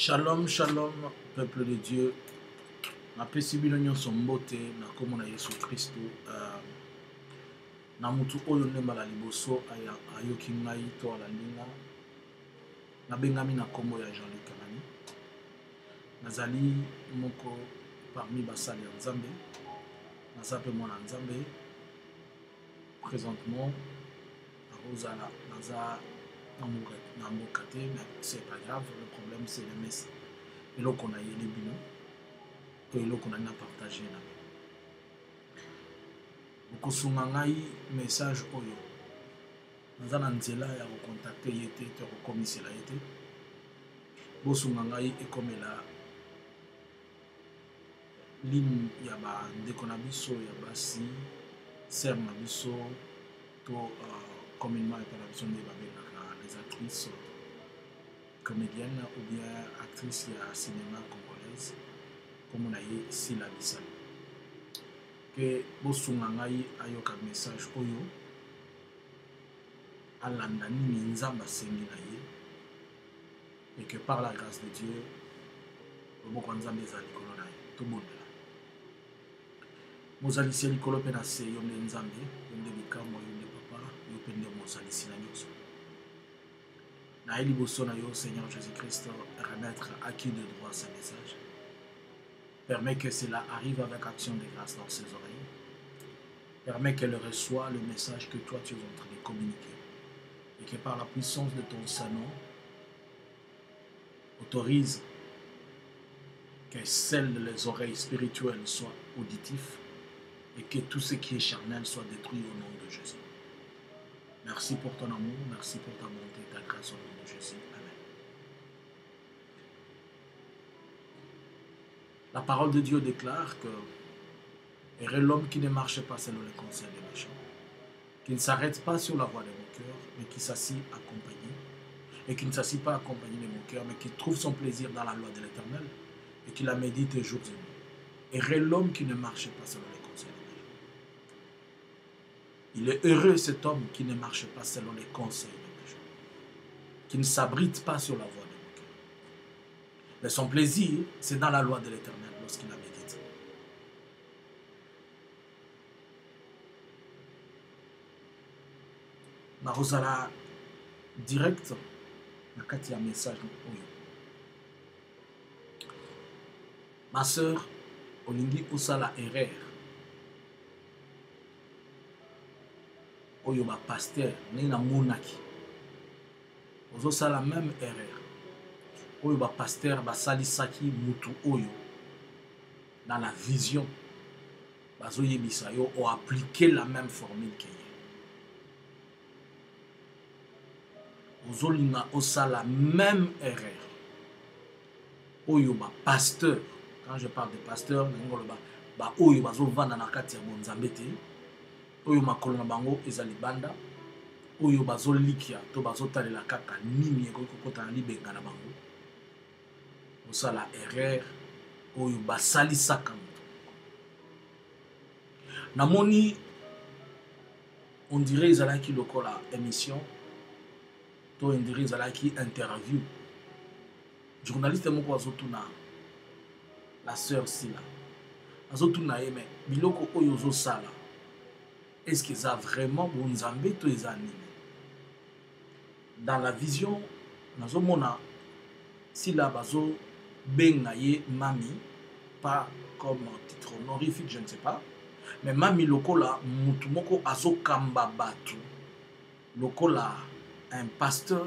Shalom, shalom, peuple de Dieu. Napesi bino nyonso mbote na kombo na Yesu Kristo. Na mutu oyo ndemba la liboso ayoki ngai to alandinga. Nabengami na kombo ya Jean-Luc Kanani. Nazali moko parmi basali ya Nzambe. Naza pe mwana Nzambe. Présentement, naza na mboka te, mais c'est pas grave. Le problème c'est le message. Et là qu'on a yé les bilans. Et là qu'on a partagé. Bokosunga ngai message oyo. Naza na nzela ya recontacter yete te rekomisela yete. Bosunga ngai ekomela ligne ya ba ndeko na biso ya basi ser na biso to communément et la vision de les actrices comédiennes ou bien actrices ya cinéma congolaise comme on a eu ici la Bissau que bosunga ngai ayoka message oyo alanda nini nzamba sengi na ye et que par la grâce de Dieu loboko nzambe ezali likolo na ye tobondela mozalisi likolo pe na se yo nde nzambe yo nde bikamwa yo nde papa yo pe nde mozalisi na nyonso na liboso na yo Seigneur Jésus-Christ remettre à qui de droit ce message. Permets que cela arrive avec action de grâce dans ses oreilles. Permets qu'elle reçoive le message que toi tu es en train de communiquer. Et que par la puissance de ton Saint-Nom, autorise que celles des oreilles spirituelles soient auditifs et que tout ce qui est charnel soit détruit au nom de Jésus. Merci pour ton amour, merci pour ta bonté et ta grâce au nom de Jésus. Amen. La parole de Dieu déclare que est l'homme qui ne marche pas selon les conseils des méchants, qui ne s'arrête pas sur la voie des moqueurs, mais qui s'assit accompagné, et qui ne s'assit pas accompagné des moqueurs, mais qui trouve son plaisir dans la loi de l'Éternel, et qui la médite jour et nuit. Est l'homme qui ne marche pas selon les conseils des méchants. Il est heureux cet homme qui ne marche pas selon les conseils des méchants, qui ne s'abrite pas sur la voie des moqueurs. Mais son plaisir, c'est dans la loi de l'Éternel lorsqu'il la médite. Marozala direct, na kati ya message oyo. Ma sœur, olingi osala erreur. Oyo ba pasteur, ne na monaki. Ozo sala même erreur. Oyo ba pasteur ba salisaki mutu oyo. Dans la vision, bazo yebisa yo o appliquer la même formule que ye. Ozo linga osala même erreur. Oyo ba pasteur, quand je parle de pasteur, ba oyo bazo vanda na kati ya bonzambe te. Oyo makolo na bango ezali banda. Oyo bazo likia to bazo talela kaka nini ekokota na libenga na bango. Osala erreur oyo basalisaka moto. Namoni on dirait ezalaki lokola émission to on dirait ezalaki interview. Journaliste moko azotuna la sœur Sila. Azotuna ye mais biloko oyo ozosala. Est-ce que ça vraiment bon Nzambe to ezani? Dans la vision nazomona Sila bazo bengaye mami, pas comme titre honorifique, je ne sais pas, mais mami lokola mutumoko azo kamba batu, lokola un pasteur,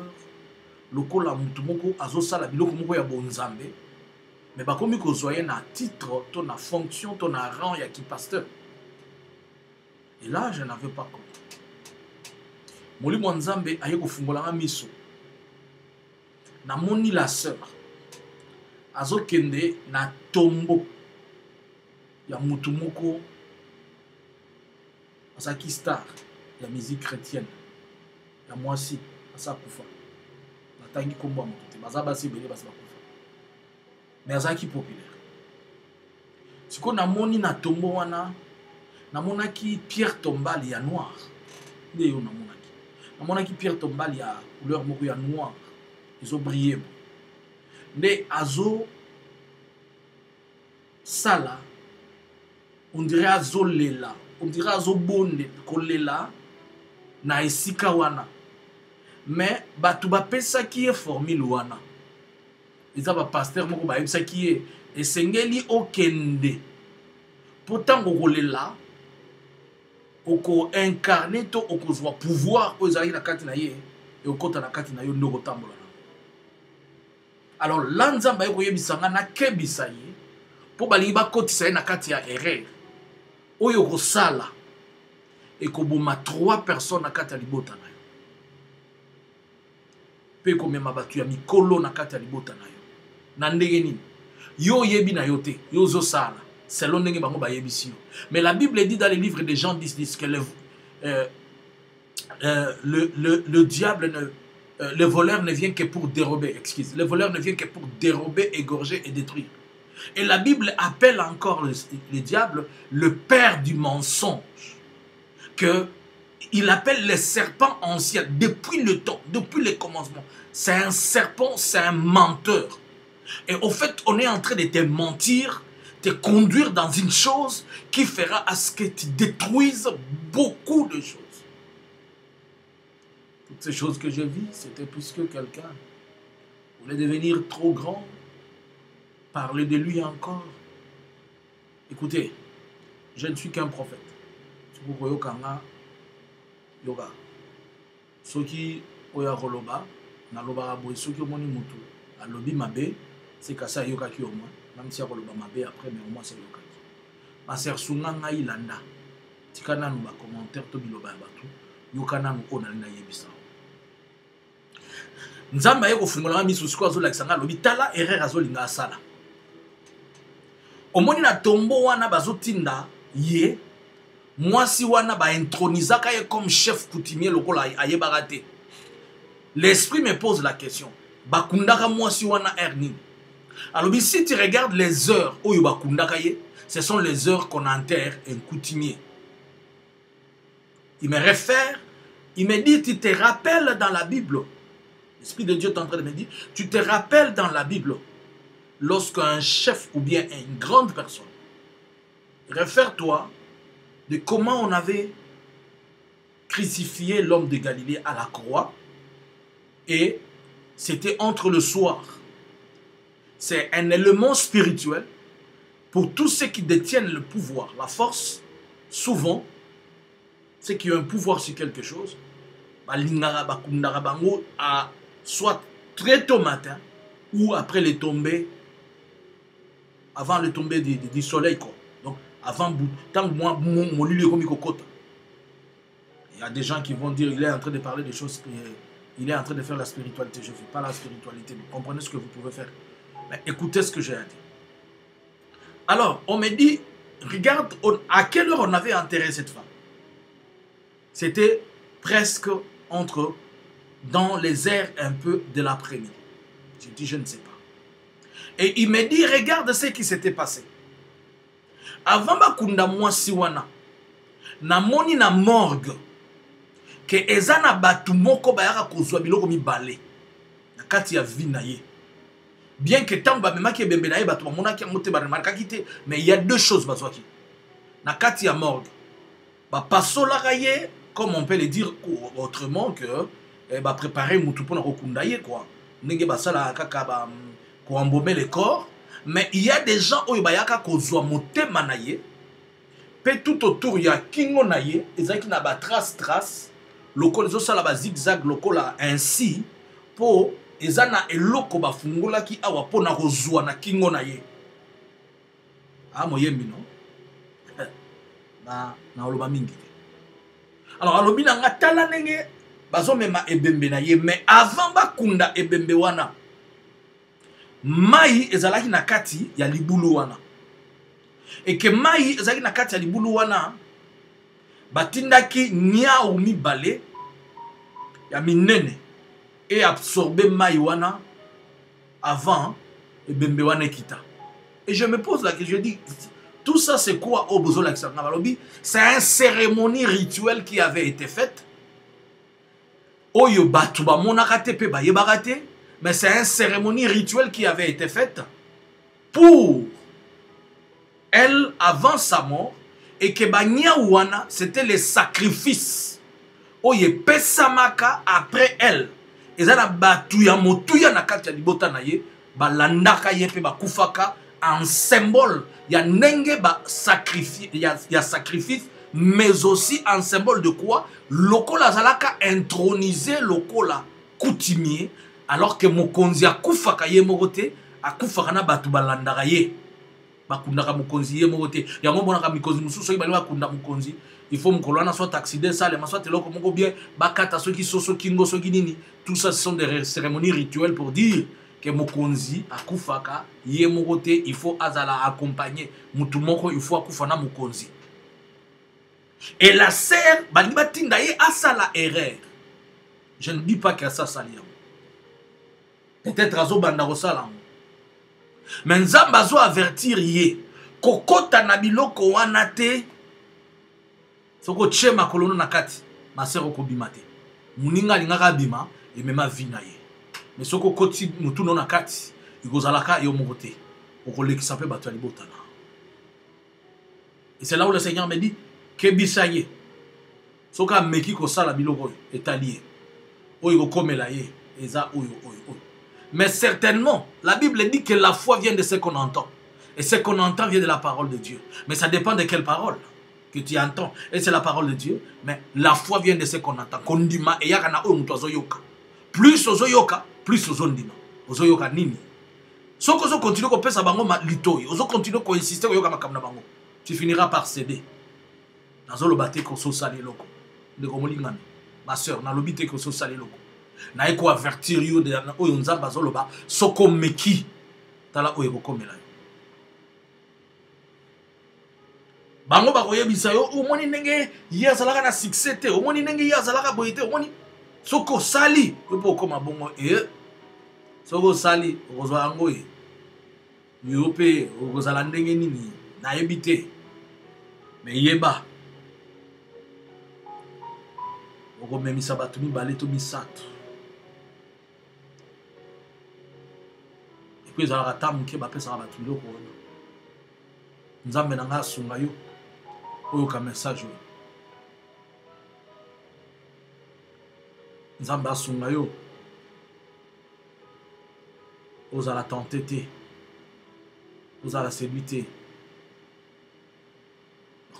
lokola mutumoko azo sala biloko moko ya bonzambe, mais bakomi kozwaye na titre, to na fonction, to na rang ya ki pasteur. Et là, je n'avais pas compris. Molimo Nzambe aye kofungola miso. Na moni la sœur azo kende na tombo ya mutu moko asaki star ya musique chrétienne ya mwasi asa kufa batangi kombo moto te baza basi bele basa kufa mais azaki populaire siko na moni na tombo wana na monaki Pierre Tombali ya noir nde yo na monaki Pierre Tombali ya couleur moko ya noir ils ont brillé nde azo sala on dirait azo lela on dirait azo bonde kolela na esika wana mais batu bapesaki ye formule wana eza bapasteur moko bayebisaki ye esengeli okende po ntango kolela oko incarne to okozwa pouvoir oyo ezalaki na kati na ye ekokota na kati na yo nde okotambola na alors la nzambe aye koyebisa nga nakebisa ye mpo balingi bakotisa ye na kati ya erreur oyo okosala ekoboma 3 personnes na kati ya libota na yo mpe ekomema bato ya mikolo na kati ya libota na yo na ndenge nini yo oyebi na yo te yo ozosala selon ndenge bango bayebisi yo mais la Bible dit dans les livres de Jean 10 que le diable le voleur ne vient que pour dérober, excuse, le voleur ne vient que pour dérober, égorger et détruire. Et la Bible appelle encore le diable le père du mensonge, que il appelle le serpent ancien depuis le temps, depuis le commencement. C'est un serpent, c'est un menteur. Et au fait, on est en train de te mentir, te conduire dans une chose qui fera à ce que tu détruises beaucoup de choses. Toutes ces choses que je vis, c'était puisque quelqu'un voulait devenir trop grand, parler de lui encore. Écoutez, je ne suis qu'un prophète. Yoga. Ce qui oya roloba, na loba boy, ce qui omoni mutu, a lobi mabe, c'est que ça yoga qui au moins, même si a roloba mabe après, mais au moins c'est yoga. Ma sœur Sunanga Ilanda, tikana nous ba commentaire to biloba batu, yokana nous on a na yebisa. Nzamba yeko fungola misu siko zo lakisanga lobi tala erreur azo linga sala. Omoni na tombo wana bazotinda ye mwasi wana ba intronizaka ye comme chef coutumier lokola ayebaka te. L'esprit me pose la question. Bakundaka mwasi wana erni. Alors si tu regardes les heures oyo bakundaka ye, ce sont les heures qu'on enterre un coutumier. Il me réfère, il me dit tu te rappelles dans la Bible. L'Esprit de Dieu est en train de me dire, tu te rappelles dans la Bible, lorsqu'un chef ou bien une grande personne, réfère-toi de comment on avait crucifié l'homme de Galilée à la croix, et c'était entre le soir. C'est un élément spirituel pour tous ceux qui détiennent le pouvoir, la force, souvent, ceux qui ont un pouvoir sur quelque chose, à soit très tôt matin ou après le tomber, avant le tomber du soleil, quoi. Donc, avant, tant que moi, mon lit est comme il y a des gens qui vont dire il est en train de parler des choses, il est en train de faire la spiritualité. Je ne fais pas la spiritualité, mais comprenez ce que vous pouvez faire. Mais écoutez ce que j'ai à dire. Alors, on me dit, regarde à quelle heure on avait enterré cette femme. C'était presque entre dans les airs un peu de l'après-midi. J'ai dit, je ne sais pas. Et il me dit, regarde ce qui s'était passé. Avant bakunda mwasi wana, na moni na morgue, que ezana batu moko bayaka kozwa biloko mibale, na kati ya vie na ye. Bien que tant ba memaki ebembe na ye batu bamonaki ngote ba remarkaki te, mais il y a deux choses bazwaki. Na kati ya morgue, ba pasolaka ye, comme on peut le dire autrement que ba préparer mutu pona kokunda ye quoi. Ndenge basala kaka ba ko embaumer le corps, mais il y a des gens oyo bayaka kozwa motema na ye. Pe tout autour ya kingo na ye, ezaki na ba trace lokolo zo sala ba zigzag lokola ainsi po ezana eloko ba fungola ki awa pona kozwa na kingo na ye. Ah moyembi non. Na oloba mingi. Alors alobi na ngatala nenge bazo mema ebembe na ye, mais avant bakunda ebembe wana mai ezalaki na kati ya libulu wana. Et que mai ezalaki na kati ya libulu wana batindaki nyau mibale ya minene et absorber mai wana avant ebembe wana ekita. Et je me pose la question, je dis tout ça c'est quoi au besoin de c'est une cérémonie rituelle qui avait été faite. Oyo batu ba monaka te pe ba yebaka te mais c'est une cérémonie rituelle qui avait été faite pour elle avant sa mort, et que Banyawana, c'était les sacrifices. Oye pesamaka après elle. Et ça, batuya motuya na kati ya libota na ye, balandaka ye pe bakufaka en symbole. Ya nenge ba sacrifice, ya sacrifice, mais aussi en symbole de quoi? Lokola zalaka intronisé lokola coutumier, alors que mokonzi akufaka ye mokote, akufaka na batu balandaka ye. Bakundaka mokonzi ye mokote. Yango monaka mikonzi mususu bali bakunda mokonzi. Il faut m'kolana soit accident ça, les soit teloko moko bien, bakata ceux qui soso kingo so nini. Tout ça ce sont des cérémonies rituelles pour dire que mokonzi akufaka ye mokote, il faut azala accompagner mutu moko, il faut akufana mokonzi. Et la sœur baliba tinda ye asala erreur. Je ne dis pas que ça salia. Peut-être azo banda rosala. Mais nzamba zo avertir ye kokota na biloko wana te. Soko chema kolono na kati masero ko bimate muninga lingaka bima et même vina ye mais soko koti mutu no na kati ikozalaka yo mokote okolekisa pe bato ya libotana. Et c'est là où le Seigneur me dit que bisaye soka meki ko sala biloko etalié oyo komela ye eza oyo. Mais certainement la Bible dit que la foi vient de ce qu'on entend, et ce qu'on entend vient de la parole de Dieu. Mais ça dépend de quelle parole que tu entends. Et c'est la parole de Dieu. Mais la foi vient de ce qu'on entend. Kondima et yakana o muto azoyoka. Plus ozoyoka, plus ozondima. Ozoyoka nini. Soko zo continue ko pesa bango ma litoyi. Ozo continue ko insister ko yoka makamna bango. Tu finiras par céder. Nazo lo bate ko so sali loko. De ko molingana. Ma sœur, na lobite ko so sali loko. Na eko avertir yo de oyo nzamba zo loba soko meki. Tala oyo ko komela. Bango bakoyebisa yo omoni ndenge ye azalaka na succès te, omoni ndenge ye azalaka boye te, omoni soko sali yo po koma bongo soko sali okozwa yango yo pe okozala ndenge nini nayebi te. Mais yeba okomemisa bato mibale to misato epo ezalaka ta moke bapesaka bato biloko wana. Nzambe na nga asunga yo oyo ka message oyo. Nzambe asunga yo ozala tenté te, ozala séduit te.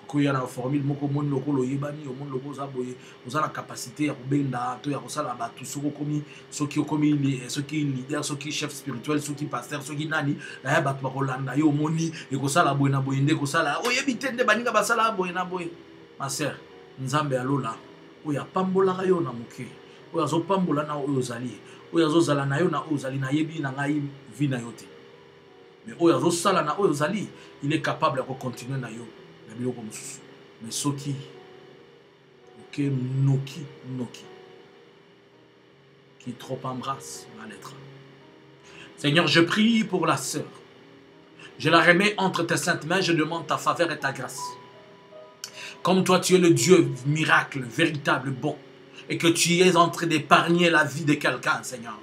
Koya na formule moko moni lokolo yebani yo moni loko zaboye ozala capacité ya kobenda to ya kosala batu soko komi soki okomi soki leader soki chef spirituel soki pasteur soki nani na ya batu bakolanda yo moni ekosala boye na boye nde kosala oyebi te nde baninga basala boye na boye. Ma sœur, Nzambe alola oya pambolaka yo na moke oya zo pambola na oyo ozali oya zo zala na yo na oyo ozali na yebi na ngai vi na yo te. Mais oya zo sala na oyo ozali il est capable de continuer na yo. Mais soki ok noki qui trop embrasse va l'être. Seigneur, je prie pour la sœur, je la remets entre tes saintes mains, je demande ta faveur et ta grâce. Comme toi tu es le Dieu miracle véritable bon, et que tu es en train d'épargner la vie de quelqu'un, Seigneur,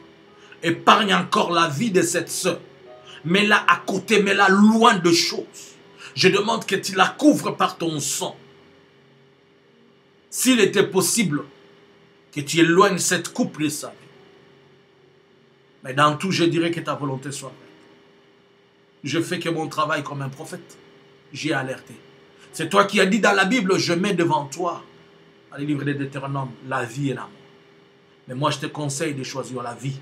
épargne encore la vie de cette sœur, mets-la à côté, mets-la loin de choses. Je demande que tu la couvres par ton sang. S'il était possible que tu éloignes cette couple de sa vie. Mais dans tout, je dirais que ta volonté soit faite. Je fais que mon travail comme un prophète. J'ai alerté. C'est toi qui as dit dans la Bible, je mets devant toi, dans les livres de Deutéronome, la vie et la mort. Mais moi, je te conseille de choisir la vie.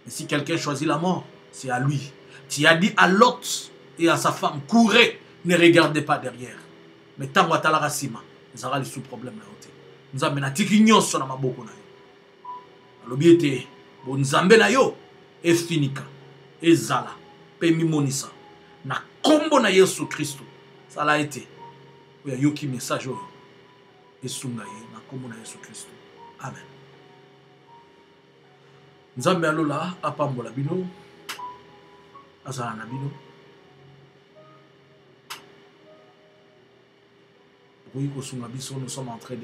Et si quelqu'un choisit la mort, c'est à lui. Tu as dit à Lot et à sa femme, courez. Ne regardez pas derrière. Mais tant que tu as la racima, vous aurez sous problème. Nous avons un tiki nyonso na maboko na yo. Alobiete, bon nzambe na yo, efinika, ezala, pe mimonisa. Na kombo na Yesu Christo, ça l'a été. Oya yoki message oyo, esunga ye, na kombo na Yesu Christo. Amen. Nzambe alola, apambola bino, azala na bino. Nous sommes en train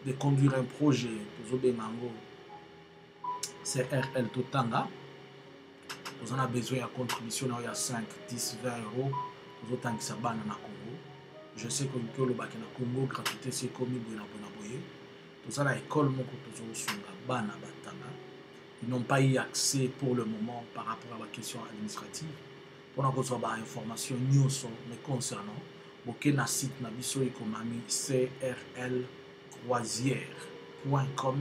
de conduire un projet pour Zobengango CRL Totanga. Nous avons besoin de contribution il y a 5, 10, 20 euros. Nous avons besoin de Congo. Je sais que le Congo, Congo, gratuité, c'est comme il y a nous avons l'école, ils n'ont pas eu accès pour le moment par rapport à la question administrative. Pour nous avoir des informations mais concernant le site crlcroisière.com.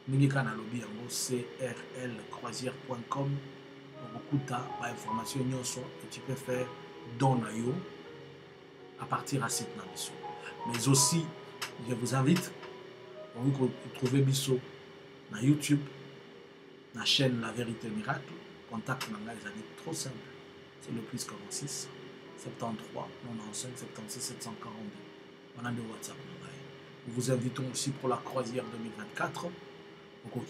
crlcroisière.com. Beaucoup d'informations et tu peux faire don à partir de site. Mais aussi, je vous invite à vous trouver Bisso sur YouTube, la chaîne La Vérité Miracle. Contact les amis trop simple. C'est le plus 46 73 95 76 742. On a de WhatsApp. Nous vous invitons aussi pour la croisière 2024. Vous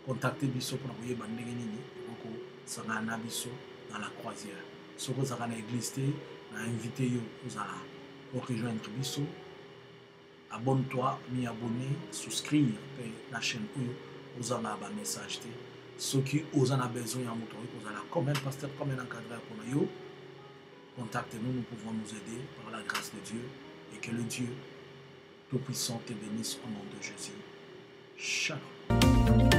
contactez Bisso pour envoyer Bandegeni. Vous avez Bisso dans la croisière. Si vous avez une église, vous invité vous allez rejoindre Bisso. Abonne-toi, abonner, souscrire à la chaîne où vous avez un message. Ceux qui ont besoin de vous allez comme un pasteur, comme un encadreur pour nous. Contactez-nous, nous pouvons nous aider par la grâce de Dieu et que le Dieu Tout-Puissant te bénisse au nom de Jésus. Shalom.